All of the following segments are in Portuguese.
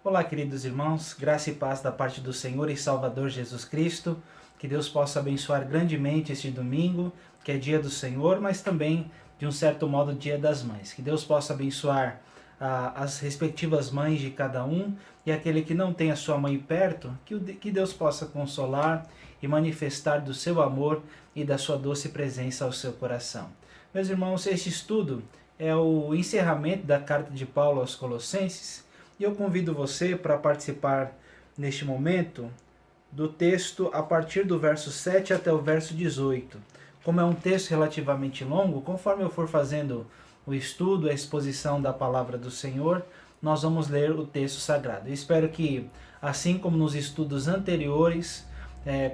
Olá, queridos irmãos, graça e paz da parte do Senhor e Salvador Jesus Cristo. Que Deus possa abençoar grandemente este domingo, que é dia do Senhor, mas também, de um certo modo, dia das mães. Que Deus possa abençoar as respectivas mães de cada um e aquele que não tem a sua mãe perto, que Deus possa consolar e manifestar do seu amor e da sua doce presença ao seu coração. Meus irmãos, este estudo é o encerramento da carta de Paulo aos Colossenses. E eu convido você para participar neste momento do texto a partir do verso 7 até o verso 18. Como é um texto relativamente longo, conforme eu for fazendo o estudo, a exposição da palavra do Senhor, nós vamos ler o texto sagrado. Eu espero que, assim como nos estudos anteriores,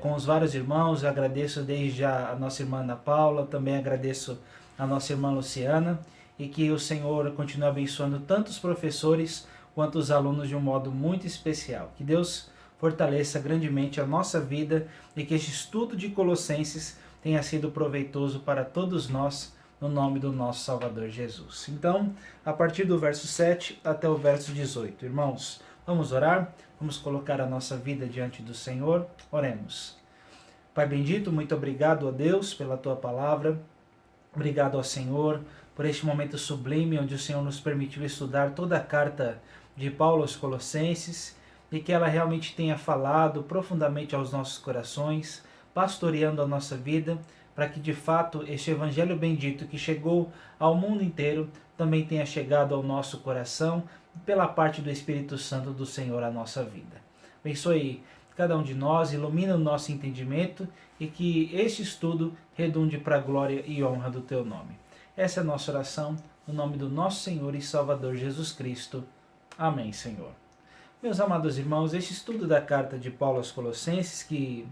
com os vários irmãos, eu agradeço desde já a nossa irmã Ana Paula, também agradeço a nossa irmã Luciana, e que o Senhor continue abençoando tanto os professores quanto os alunos de um modo muito especial. Que Deus fortaleça grandemente a nossa vida e que este estudo de Colossenses tenha sido proveitoso para todos nós, no nome do nosso Salvador Jesus. Então, a partir do verso 7 até o verso 18. Irmãos, vamos orar? Vamos colocar a nossa vida diante do Senhor? Oremos. Pai bendito, muito obrigado a Deus pela Tua palavra. Obrigado ao Senhor por este momento sublime onde o Senhor nos permitiu estudar toda a carta de Paulo aos Colossenses e que ela realmente tenha falado profundamente aos nossos corações, pastoreando a nossa vida, para que de fato este evangelho bendito que chegou ao mundo inteiro também tenha chegado ao nosso coração pela parte do Espírito Santo do Senhor à nossa vida. Abençoe cada um de nós, ilumina o nosso entendimento e que este estudo redunde para a glória e honra do Teu nome. Essa é a nossa oração, no nome do nosso Senhor e Salvador Jesus Cristo. Amém, Senhor. Meus amados irmãos, este estudo da carta de Paulo aos Colossenses, que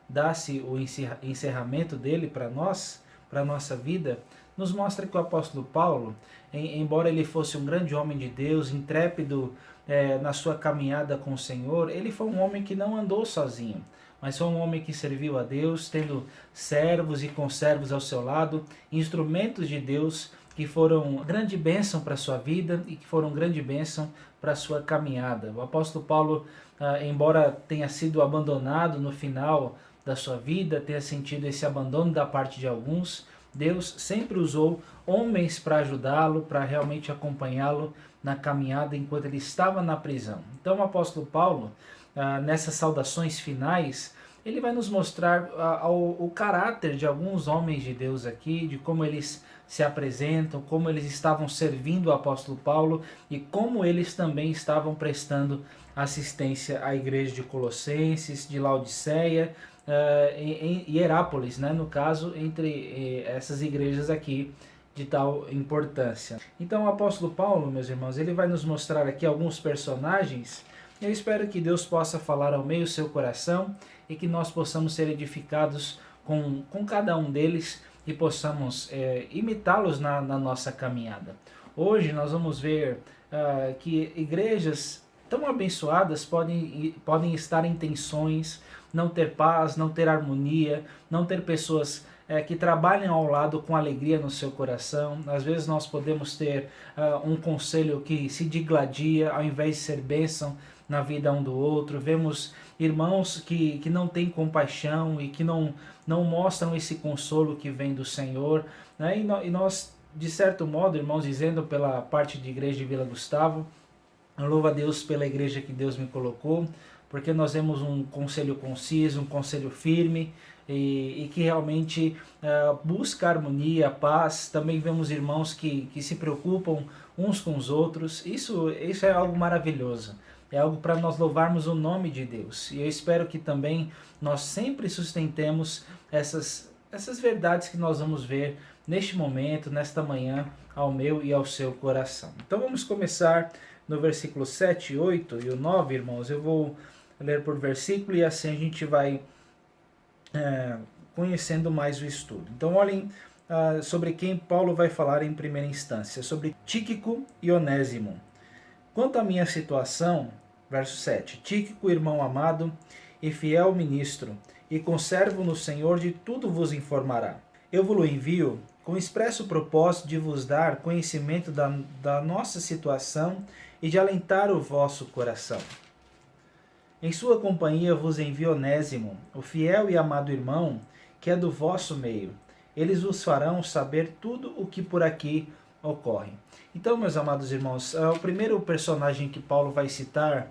dá-se o encerramento dele para nós, para a nossa vida, nos mostra que o apóstolo Paulo, embora ele fosse um grande homem de Deus, intrépido na sua caminhada com o Senhor, ele foi um homem que não andou sozinho, mas foi um homem que serviu a Deus, tendo servos e conservos ao seu lado, instrumentos de Deus que foram grande bênção para a sua vida e que foram grande bênção para a sua caminhada. O apóstolo Paulo, embora tenha sido abandonado no final da sua vida, tenha sentido esse abandono da parte de alguns, Deus sempre usou homens para ajudá-lo, para realmente acompanhá-lo na caminhada enquanto ele estava na prisão. Então o apóstolo Paulo, nessas saudações finais, ele vai nos mostrar o caráter de alguns homens de Deus aqui, de como eles se apresentam, como eles estavam servindo o apóstolo Paulo e como eles também estavam prestando assistência à igreja de Colossenses, de Laodiceia, em Hierápolis, né, no caso, entre essas igrejas aqui de tal importância. Então o apóstolo Paulo, meus irmãos, ele vai nos mostrar aqui alguns personagens. Eu espero que Deus possa falar ao meio do seu coração e que nós possamos ser edificados com cada um deles e possamos imitá-los na nossa caminhada. Hoje nós vamos ver que igrejas tão abençoadas podem estar em tensões, não ter paz, não ter harmonia, não ter pessoas que trabalham ao lado com alegria no seu coração. Às vezes nós podemos ter um conselho que se digladia ao invés de ser bênção na vida um do outro. Vemos irmãos que não têm compaixão e que não mostram esse consolo que vem do Senhor, né? E nós, de certo modo, irmãos, dizendo pela parte de igreja de Vila Gustavo, eu louvo a Deus pela igreja que Deus me colocou, porque nós vemos um conselho conciso, um conselho firme e que realmente busca harmonia, paz. Também vemos irmãos que se preocupam uns com os outros. Isso é algo maravilhoso. É algo para nós louvarmos o nome de Deus. E eu espero que também nós sempre sustentemos essas verdades que nós vamos ver neste momento, nesta manhã, ao meu e ao seu coração. Então vamos começar no versículo 7, 8 e o 9, irmãos. Eu vou ler por versículo e assim a gente vai conhecendo mais o estudo. Então olhem sobre quem Paulo vai falar em primeira instância, sobre Tíquico e Onésimo. Quanto à minha situação, verso 7, Tíquico, irmão amado e fiel ministro, e conservo no Senhor, de tudo vos informará. Eu vos envio com expresso propósito de vos dar conhecimento da nossa situação e de alentar o vosso coração. Em sua companhia vos envio Onésimo, o fiel e amado irmão, que é do vosso meio. Eles vos farão saber tudo o que por aqui ocorre. Então, meus amados irmãos, o primeiro personagem que Paulo vai citar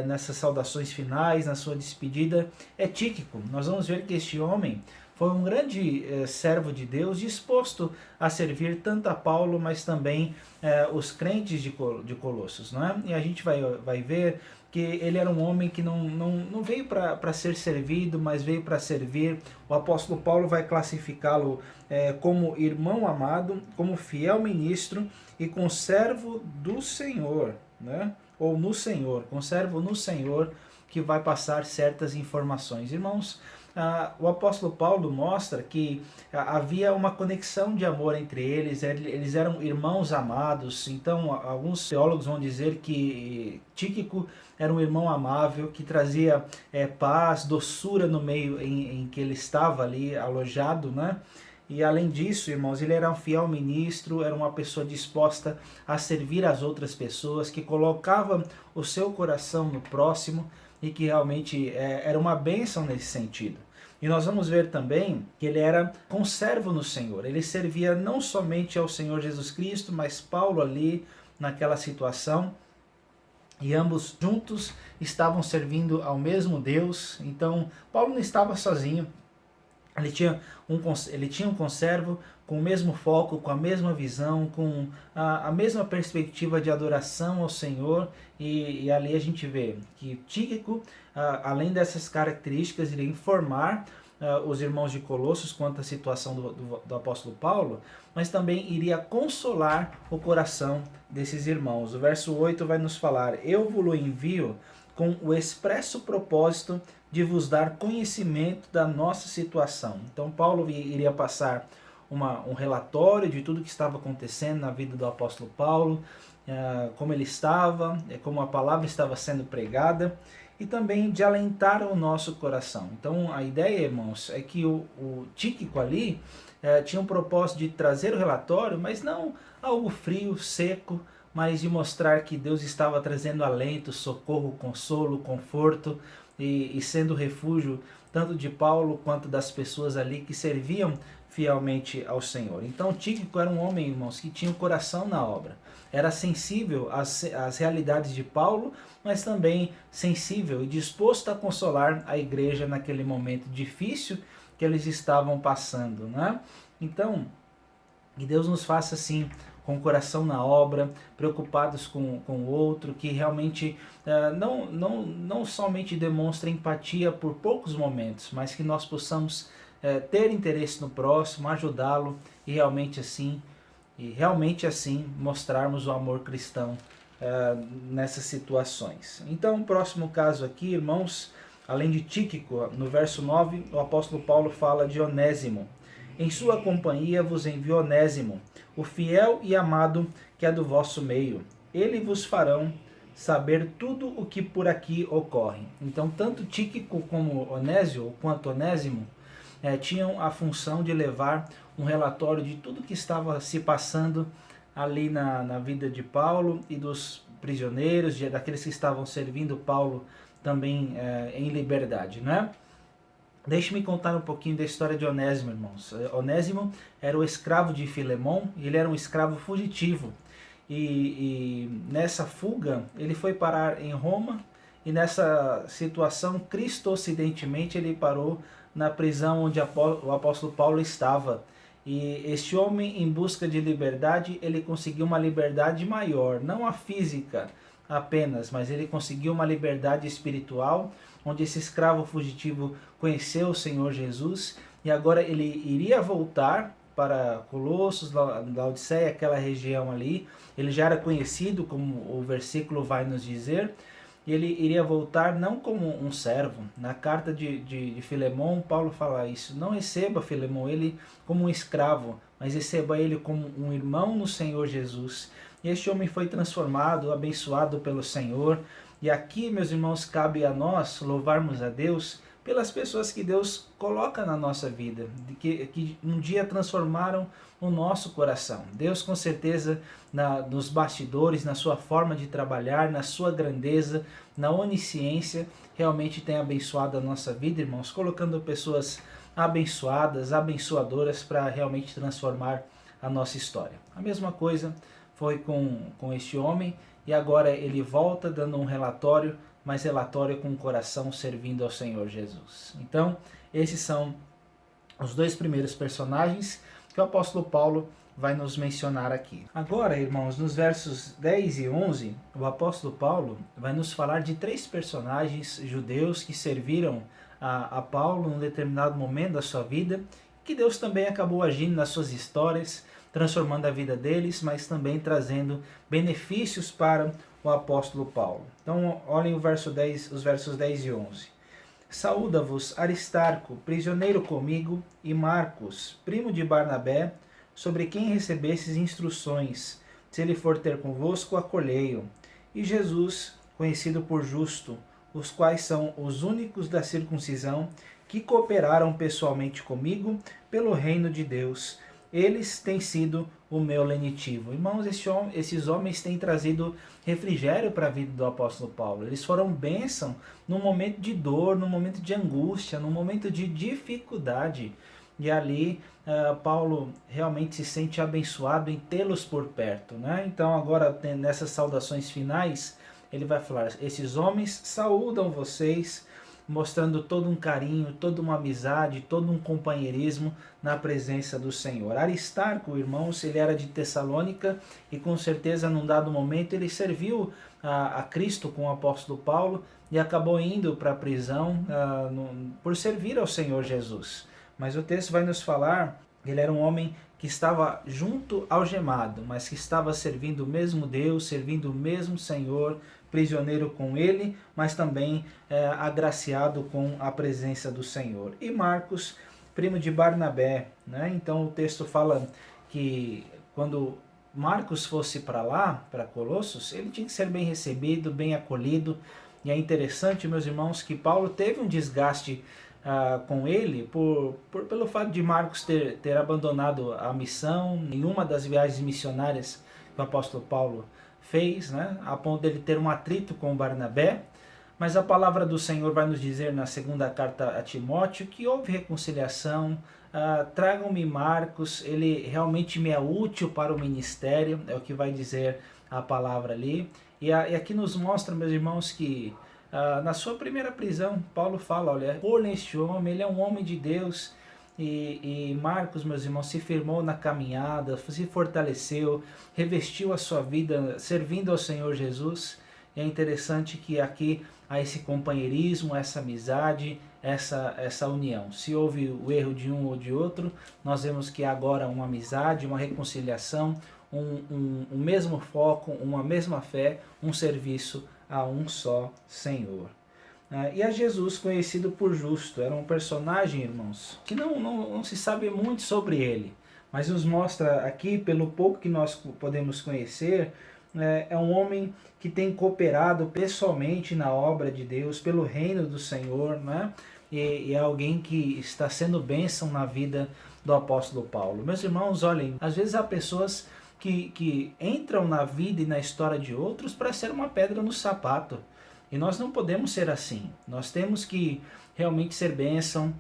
nessas saudações finais, na sua despedida, é Tíquico. Nós vamos ver que este homem foi um grande servo de Deus, disposto a servir tanto a Paulo, mas também os crentes de Colossos. Não é? E a gente vai ver que ele era um homem que não veio para ser servido, mas veio para servir. O apóstolo Paulo vai classificá-lo como irmão amado, como fiel ministro e conservo do Senhor, né? Ou no Senhor, conservo no Senhor, que vai passar certas informações. Irmãos, o apóstolo Paulo mostra que havia uma conexão de amor entre eles eram irmãos amados. Então, alguns teólogos vão dizer que Tíquico era um irmão amável, que trazia paz, doçura no meio em que ele estava ali alojado, né? E além disso, irmãos, ele era um fiel ministro, era uma pessoa disposta a servir as outras pessoas, que colocava o seu coração no próximo e que realmente era uma bênção nesse sentido. E nós vamos ver também que ele era conservo no Senhor. Ele servia não somente ao Senhor Jesus Cristo, mas Paulo ali naquela situação. E ambos juntos estavam servindo ao mesmo Deus. Então, Paulo não estava sozinho. Ele tinha um conservo com o mesmo foco, com a mesma visão, com a mesma perspectiva de adoração ao Senhor. E ali a gente vê que Tíquico, além dessas características, iria informar os irmãos de Colossos quanto à situação do apóstolo Paulo, mas também iria consolar o coração desses irmãos. O verso 8 vai nos falar: eu vos envio com o expresso propósito de vos dar conhecimento da nossa situação. Então Paulo iria passar um relatório de tudo que estava acontecendo na vida do apóstolo Paulo, como ele estava, como a palavra estava sendo pregada, e também de alentar o nosso coração. Então a ideia, irmãos, é que o Tíquico ali tinha um propósito de trazer o relatório, mas não algo frio, seco, mas de mostrar que Deus estava trazendo alento, socorro, consolo, conforto e sendo refúgio tanto de Paulo quanto das pessoas ali que serviam fielmente ao Senhor. Então Tíquico era um homem, irmãos, que tinha o coração na obra. Era sensível às realidades de Paulo, mas também sensível e disposto a consolar a igreja naquele momento difícil que eles estavam passando, né? Então, que Deus nos faça assim, com o coração na obra, preocupados com o outro, que realmente não somente demonstre empatia por poucos momentos, mas que nós possamos ter interesse no próximo, ajudá-lo e realmente assim mostrarmos o amor cristão nessas situações. Então, o próximo caso aqui, irmãos, além de Tíquico, no verso 9, o apóstolo Paulo fala de Onésimo. Em sua companhia vos envio Onésimo, o fiel e amado que é do vosso meio. Ele vos farão saber tudo o que por aqui ocorre. Então, tanto Tíquico como Onésio, quanto Onésimo, tinham a função de levar um relatório de tudo que estava se passando ali na vida de Paulo e dos prisioneiros, daqueles que estavam servindo Paulo também em liberdade, né? Deixe-me contar um pouquinho da história de Onésimo, irmãos. Onésimo era o escravo de Filemon, ele era um escravo fugitivo. E nessa fuga, ele foi parar em Roma, e nessa situação, cristocidentemente, ele parou na prisão onde o apóstolo Paulo estava. E este homem, em busca de liberdade, ele conseguiu uma liberdade maior, não a física apenas, mas ele conseguiu uma liberdade espiritual, onde esse escravo fugitivo conheceu o Senhor Jesus, e agora ele iria voltar para Colossos, Laodiceia, aquela região ali. Ele já era conhecido, como o versículo vai nos dizer, e ele iria voltar não como um servo. Na carta de Filemon, Paulo fala isso: não receba Filemon ele como um escravo, mas receba ele como um irmão no Senhor Jesus. E este homem foi transformado, abençoado pelo Senhor. E aqui, meus irmãos, cabe a nós louvarmos a Deus pelas pessoas que Deus coloca na nossa vida, que um dia transformaram o nosso coração. Deus, com certeza, nos bastidores, na sua forma de trabalhar, na sua grandeza, na onisciência, realmente tem abençoado a nossa vida, irmãos, colocando pessoas abençoadas, abençoadoras para realmente transformar a nossa história. A mesma coisa foi com este homem, e agora ele volta dando um relatório, mas relatório com o coração servindo ao Senhor Jesus. Então, esses são os dois primeiros personagens que o apóstolo Paulo vai nos mencionar aqui. Agora, irmãos, nos versos 10 e 11, o apóstolo Paulo vai nos falar de três personagens judeus que serviram a Paulo num determinado momento da sua vida, que Deus também acabou agindo nas suas histórias, transformando a vida deles, mas também trazendo benefícios para o apóstolo Paulo. Então, olhem os versos 10 e 11. Saúda-vos Aristarco, prisioneiro comigo, e Marcos, primo de Barnabé, sobre quem recebestes instruções. Se ele for ter convosco, acolhei-o. E Jesus, conhecido por justo, os quais são os únicos da circuncisão que cooperaram pessoalmente comigo pelo reino de Deus. Eles têm sido o meu lenitivo. Irmãos, esses homens têm trazido refrigério para a vida do apóstolo Paulo. Eles foram bênção num momento de dor, num momento de angústia, num momento de dificuldade. E ali Paulo realmente se sente abençoado em tê-los por perto, né? Então agora nessas saudações finais, ele vai falar: esses homens saúdam vocês, mostrando todo um carinho, toda uma amizade, todo um companheirismo na presença do Senhor. Aristarco, irmãos, ele era de Tessalônica e com certeza num dado momento ele serviu a Cristo com o apóstolo Paulo e acabou indo para a prisão por servir ao Senhor Jesus. Mas o texto vai nos falar que ele era um homem que estava junto algemado, mas que estava servindo o mesmo Deus, servindo o mesmo Senhor, prisioneiro com ele, mas também agraciado com a presença do Senhor. E Marcos, primo de Barnabé, né? Então o texto fala que quando Marcos fosse para lá, para Colossos, ele tinha que ser bem recebido, bem acolhido. E é interessante, meus irmãos, que Paulo teve um desgaste com ele pelo fato de Marcos ter abandonado a missão em uma das viagens missionárias que o apóstolo Paulo fez, né, a ponto dele ter um atrito com Barnabé. Mas a palavra do Senhor vai nos dizer na segunda carta a Timóteo que houve reconciliação. Tragam-me Marcos, ele realmente me é útil para o ministério, é o que vai dizer a palavra ali. E aqui nos mostra, meus irmãos, que na sua primeira prisão, Paulo fala: olha, olhem este homem, ele é um homem de Deus. E Marcos, meus irmãos, se firmou na caminhada, se fortaleceu, revestiu a sua vida servindo ao Senhor Jesus. E é interessante que aqui há esse companheirismo, essa amizade, essa união. Se houve o erro de um ou de outro, nós vemos que há agora uma amizade, uma reconciliação, um mesmo foco, uma mesma fé, um serviço a um só Senhor. E a Jesus, conhecido por justo, era um personagem, irmãos, que não se sabe muito sobre ele, mas nos mostra aqui, pelo pouco que nós podemos conhecer, é um homem que tem cooperado pessoalmente na obra de Deus, pelo reino do Senhor, né? E é alguém que está sendo bênção na vida do apóstolo Paulo. Meus irmãos, olhem, às vezes há pessoas que entram na vida e na história de outros para ser uma pedra no sapato. E nós não podemos ser assim. Nós temos que realmente ser bênção,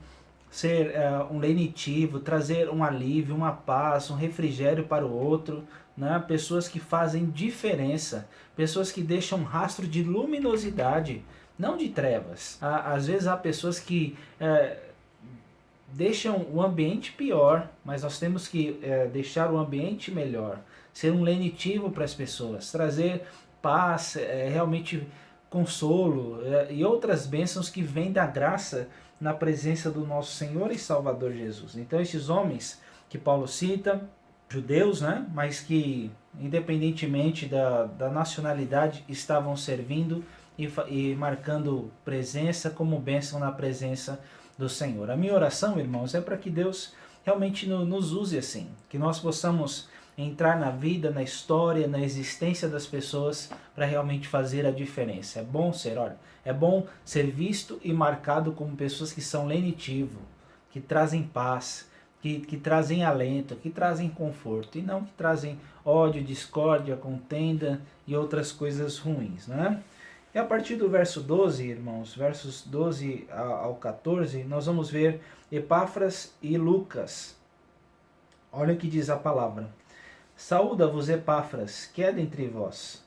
ser um lenitivo, trazer um alívio, uma paz, um refrigério para o outro, né? Pessoas que fazem diferença, pessoas que deixam um rastro de luminosidade, não de trevas. Às vezes há pessoas que deixam o ambiente pior, mas nós temos que deixar o ambiente melhor, ser um lenitivo para as pessoas, trazer paz, realmente consolo e outras bênçãos que vêm da graça na presença do nosso Senhor e Salvador Jesus. Então esses homens que Paulo cita, judeus, né, mas que independentemente da nacionalidade estavam servindo e marcando presença como bênção na presença do Senhor. A minha oração, irmãos, é para que Deus realmente nos use assim, que nós possamos entrar na vida, na história, na existência das pessoas para realmente fazer a diferença. É bom ser, olha, é bom ser visto e marcado como pessoas que são lenitivo, que trazem paz, que trazem alento, que trazem conforto, e não que trazem ódio, discórdia, contenda e outras coisas ruins, né? E a partir do verso 12, irmãos, versos 12 ao 14, nós vamos ver Epáfras e Lucas. Olha o que diz a palavra. Saúda-vos, Epáfras, que é dentre vós,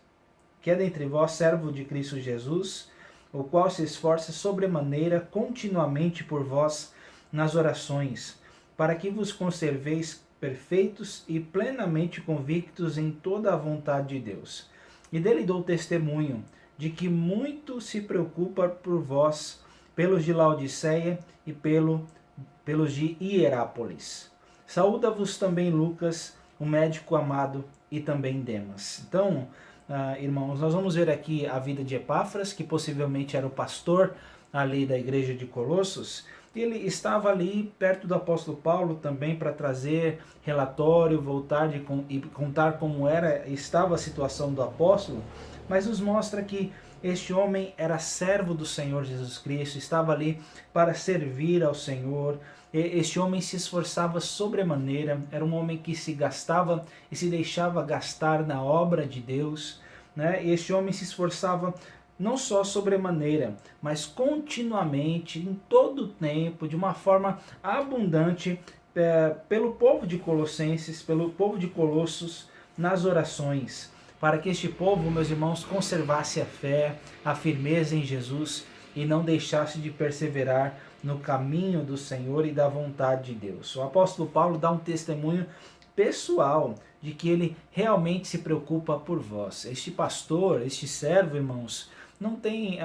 servo de Cristo Jesus, o qual se esforça sobremaneira continuamente por vós nas orações, para que vos conserveis perfeitos e plenamente convictos em toda a vontade de Deus. E dele dou testemunho, de que muito se preocupa por vós, pelos de Laodiceia e pelos de Hierápolis. Saúda-vos também Lucas, um médico amado, e também Demas. Então, irmãos, nós vamos ver aqui a vida de Epáfras, que possivelmente era o pastor ali da igreja de Colossos. Ele estava ali perto do apóstolo Paulo também para trazer relatório, voltar e contar como estava a situação do apóstolo, mas nos mostra que este homem era servo do Senhor Jesus Cristo, estava ali para servir ao Senhor. Este homem se esforçava sobremaneira, era um homem que se gastava e se deixava gastar na obra de Deus, né? Este homem se esforçava não só sobremaneira, mas continuamente, em todo o tempo, de uma forma abundante, pelo povo de Colossenses, pelo povo de Colossos, nas orações, para que este povo, meus irmãos, conservasse a fé, a firmeza em Jesus e não deixasse de perseverar no caminho do Senhor e da vontade de Deus. O apóstolo Paulo dá um testemunho pessoal de que ele realmente se preocupa por vós. Este pastor, este servo, irmãos, não tem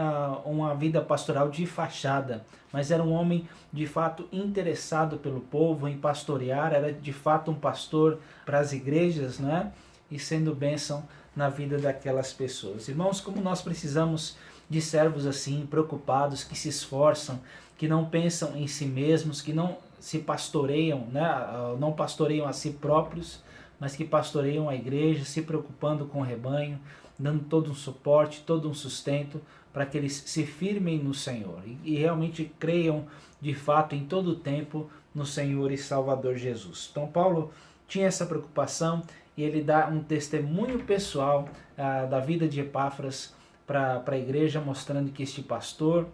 uma vida pastoral de fachada, mas era um homem de fato interessado pelo povo, em pastorear, era de fato um pastor para as igrejas, né? E sendo bênção na vida daquelas pessoas. Irmãos, como nós precisamos de servos assim, preocupados, que se esforçam, que não pensam em si mesmos, que não se pastoreiam, né? Não pastoreiam a si próprios, mas que pastoreiam a igreja, se preocupando com o rebanho, dando todo um suporte, todo um sustento para que eles se firmem no Senhor e realmente creiam de fato em todo o tempo no Senhor e Salvador Jesus. Então Paulo tinha essa preocupação e ele dá um testemunho pessoal da vida de Epáfras para a igreja, mostrando que este pastor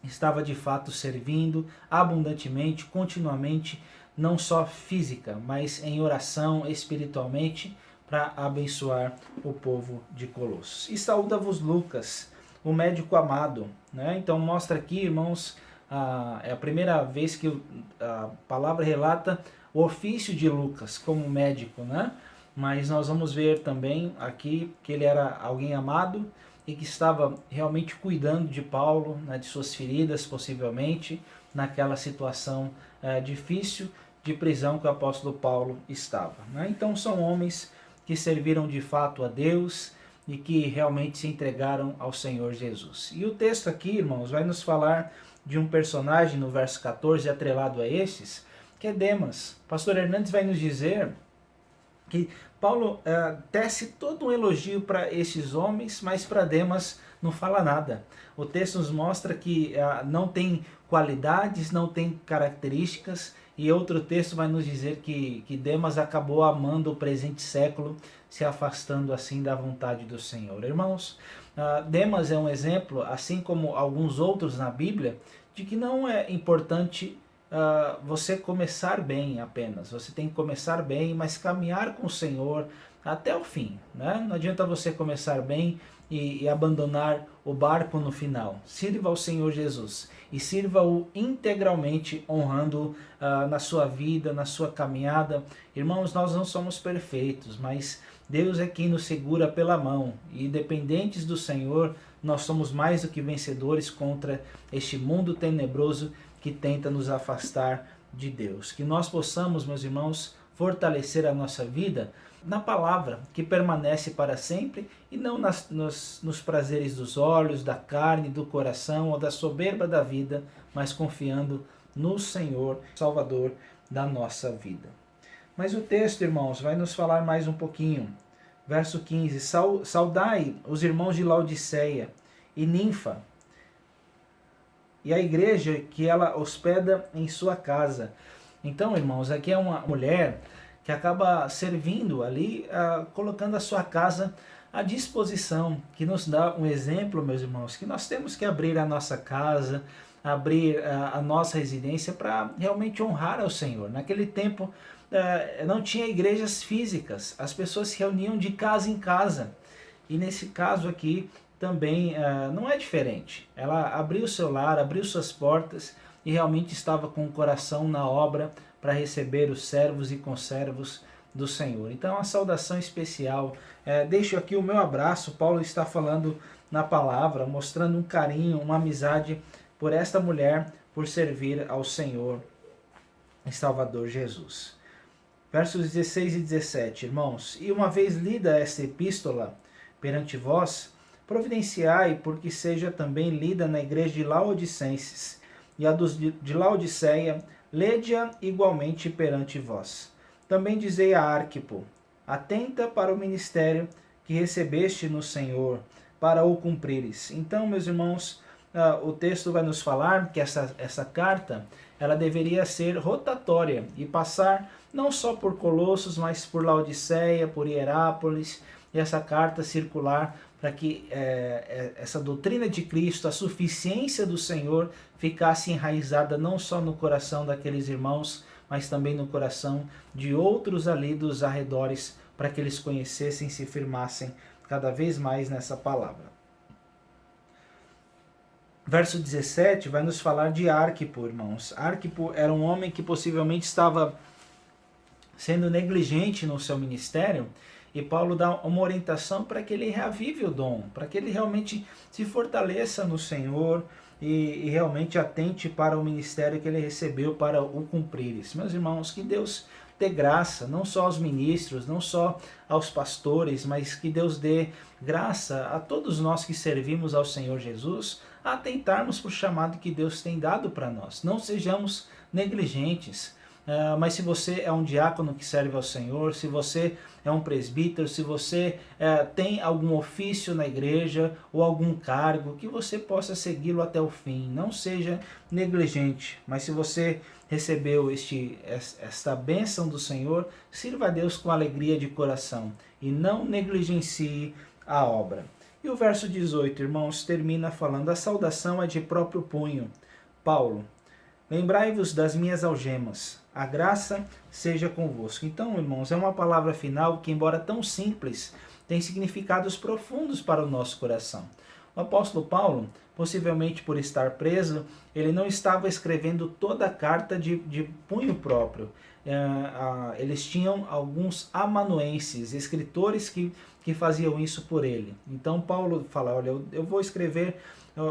estava de fato servindo abundantemente, continuamente, não só física, mas em oração, espiritualmente, para abençoar o povo de Colossos. E saúda-vos Lucas, o médico amado, né? Então mostra aqui, irmãos, é a primeira vez que a palavra relata o ofício de Lucas como médico, né? Mas nós vamos ver também aqui que ele era alguém amado e que estava realmente cuidando de Paulo, né, de suas feridas, possivelmente, naquela situação difícil de prisão que o apóstolo Paulo estava, né? Então são homens que serviram de fato a Deus e que realmente se entregaram ao Senhor Jesus. E o texto aqui, irmãos, vai nos falar de um personagem no verso 14, atrelado a estes, que é Demas. Pastor Hernandes vai nos dizer que Paulo tece todo um elogio para esses homens, mas para Demas não fala nada. O texto nos mostra que não tem qualidades, não tem características, e outro texto vai nos dizer que Demas acabou amando o presente século, se afastando assim da vontade do Senhor. Irmãos, Demas é um exemplo, assim como alguns outros na Bíblia, de que não é importante você começar bem apenas. Você tem que começar bem, mas caminhar com o Senhor até o fim, né? Não adianta você começar bem e abandonar o barco no final. Sirva ao Senhor Jesus e sirva-o integralmente, honrando na sua vida, na sua caminhada. Irmãos, nós não somos perfeitos, mas Deus é quem nos segura pela mão, e dependentes do Senhor, nós somos mais do que vencedores contra este mundo tenebroso que tenta nos afastar de Deus. Que nós possamos, meus irmãos, fortalecer a nossa vida na palavra, que permanece para sempre, e não nos prazeres dos olhos, da carne, do coração ou da soberba da vida, mas confiando no Senhor, Salvador da nossa vida. Mas o texto, irmãos, vai nos falar mais um pouquinho. Verso 15: Saudai os irmãos de Laodiceia e Ninfa, e a igreja que ela hospeda em sua casa. Então, irmãos, aqui é uma mulher que acaba servindo ali, colocando a sua casa à disposição, que nos dá um exemplo, meus irmãos, que nós temos que abrir a nossa casa, abrir a nossa residência para realmente honrar ao Senhor. Naquele tempo não tinha igrejas físicas, as pessoas se reuniam de casa em casa. E nesse caso aqui também não é diferente. Ela abriu seu lar, abriu suas portas e realmente estava com o coração na obra para receber os servos e conservos do Senhor. Então, a saudação especial. Deixo aqui o meu abraço. Paulo está falando na palavra, mostrando um carinho, uma amizade por esta mulher, por servir ao Senhor e Salvador Jesus. Versos 16 e 17, irmãos. E uma vez lida esta epístola perante vós, providenciai porque seja também lida na igreja de Laodicenses, e a dos de Laodiceia, lede-a igualmente perante vós. Também dizei a Arquipo, atenta para o ministério que recebeste no Senhor, para o cumprires. Então, meus irmãos, o texto vai nos falar que essa carta ela deveria ser rotatória e passar não só por Colossos, mas por Laodiceia, por Hierápolis, e essa carta circular para que essa doutrina de Cristo, a suficiência do Senhor, ficasse enraizada não só no coração daqueles irmãos, mas também no coração de outros ali dos arredores, para que eles conhecessem e se firmassem cada vez mais nessa palavra. Verso 17 vai nos falar de Arquipo, irmãos. Arquipo era um homem que possivelmente estava sendo negligente no seu ministério, e Paulo dá uma orientação para que ele reavive o dom, para que ele realmente se fortaleça no Senhor e realmente atente para o ministério que ele recebeu para o cumprir. Meus irmãos, que Deus dê graça, não só aos ministros, não só aos pastores, mas que Deus dê graça a todos nós que servimos ao Senhor Jesus, a atentarmos para o chamado que Deus tem dado para nós. Não sejamos negligentes. Mas se você é um diácono que serve ao Senhor, se você é um presbítero, se você tem algum ofício na igreja ou algum cargo, que você possa segui-lo até o fim. Não seja negligente, mas se você recebeu esta bênção do Senhor, sirva a Deus com alegria de coração e não negligencie a obra. E o verso 18, irmãos, termina falando: a saudação é de próprio punho. Paulo, lembrai-vos das minhas algemas, a graça seja convosco. Então, irmãos, é uma palavra final que, embora tão simples, tem significados profundos para o nosso coração. O apóstolo Paulo, possivelmente por estar preso, ele não estava escrevendo toda a carta de punho próprio. Eles tinham alguns amanuenses, escritores que faziam isso por ele. Então Paulo fala: olha, eu vou escrever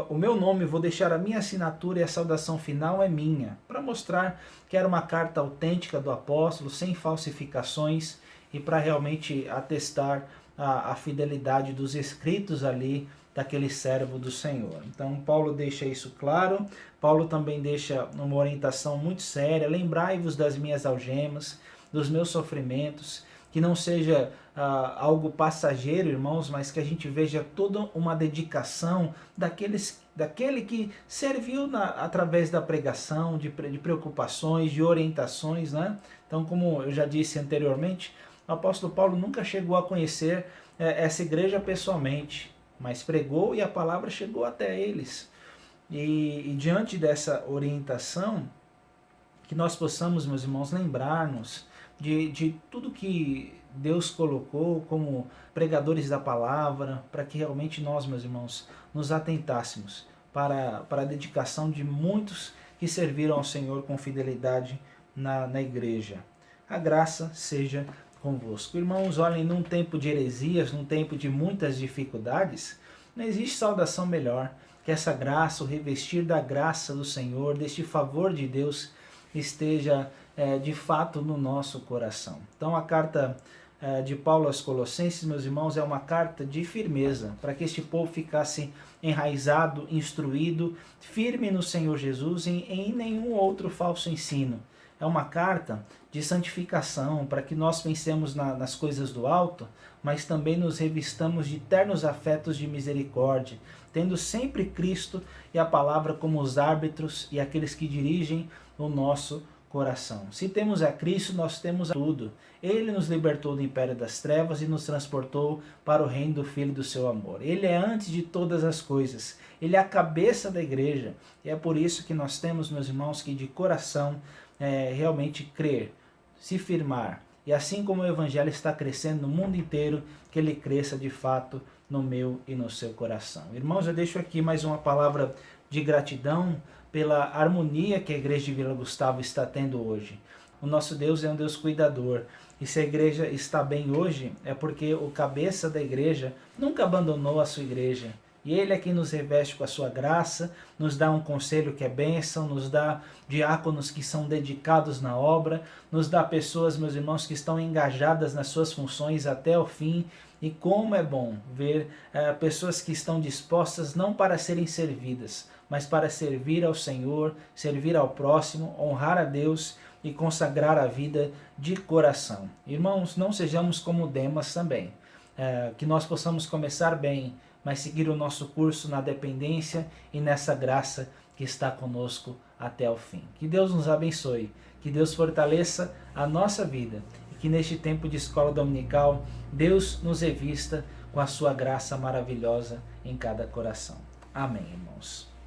o meu nome, vou deixar a minha assinatura e a saudação final é minha, para mostrar que era uma carta autêntica do apóstolo, sem falsificações, e para realmente atestar a fidelidade dos escritos ali daquele servo do Senhor. Então Paulo deixa isso claro. Paulo também deixa uma orientação muito séria: lembrai-vos das minhas algemas, dos meus sofrimentos, que não seja algo passageiro, irmãos, mas que a gente veja toda uma dedicação daquele que serviu através da pregação, de preocupações, de orientações, né? Então, como eu já disse anteriormente, o apóstolo Paulo nunca chegou a conhecer essa igreja pessoalmente, mas pregou e a palavra chegou até eles. E diante dessa orientação, que nós possamos, meus irmãos, lembrar-nos de tudo que Deus colocou como pregadores da palavra, para que realmente nós, meus irmãos, nos atentássemos para a dedicação de muitos que serviram ao Senhor com fidelidade na igreja. A graça seja convosco. Irmãos, olhem, num tempo de heresias, num tempo de muitas dificuldades, não existe saudação melhor que essa graça, o revestir da graça do Senhor, deste favor de Deus, esteja de fato no nosso coração. Então a carta de Paulo aos Colossenses, meus irmãos, é uma carta de firmeza, para que este povo ficasse enraizado, instruído, firme no Senhor Jesus, em nenhum outro falso ensino. é uma carta de santificação, para que nós pensemos nas coisas do alto, mas também nos revistamos de ternos afetos de misericórdia, tendo sempre Cristo e a palavra como os árbitros e aqueles que dirigem o nosso coração. Se temos a Cristo, nós temos tudo. Ele nos libertou do império das trevas e nos transportou para o reino do Filho do seu amor. Ele é antes de todas as coisas. Ele é a cabeça da igreja. E é por isso que nós temos, meus irmãos, que de coração realmente crer, se firmar. E assim como o evangelho está crescendo no mundo inteiro, que ele cresça de fato no meu e no seu coração. Irmãos, eu deixo aqui mais uma palavra de gratidão pela harmonia que a igreja de Vila Gustavo está tendo hoje. O nosso Deus é um Deus cuidador. E se a igreja está bem hoje, é porque o cabeça da igreja nunca abandonou a sua igreja. E Ele é quem nos reveste com a sua graça, nos dá um conselho que é bênção, nos dá diáconos que são dedicados na obra, nos dá pessoas, meus irmãos, que estão engajadas nas suas funções até o fim. E como é bom ver pessoas que estão dispostas não para serem servidas, mas para servir ao Senhor, servir ao próximo, honrar a Deus e consagrar a vida de coração. Irmãos, não sejamos como Demas também, que nós possamos começar bem, mas seguir o nosso curso na dependência e nessa graça que está conosco até o fim. Que Deus nos abençoe, que Deus fortaleça a nossa vida e que neste tempo de escola dominical Deus nos revista com a sua graça maravilhosa em cada coração. Amém, irmãos.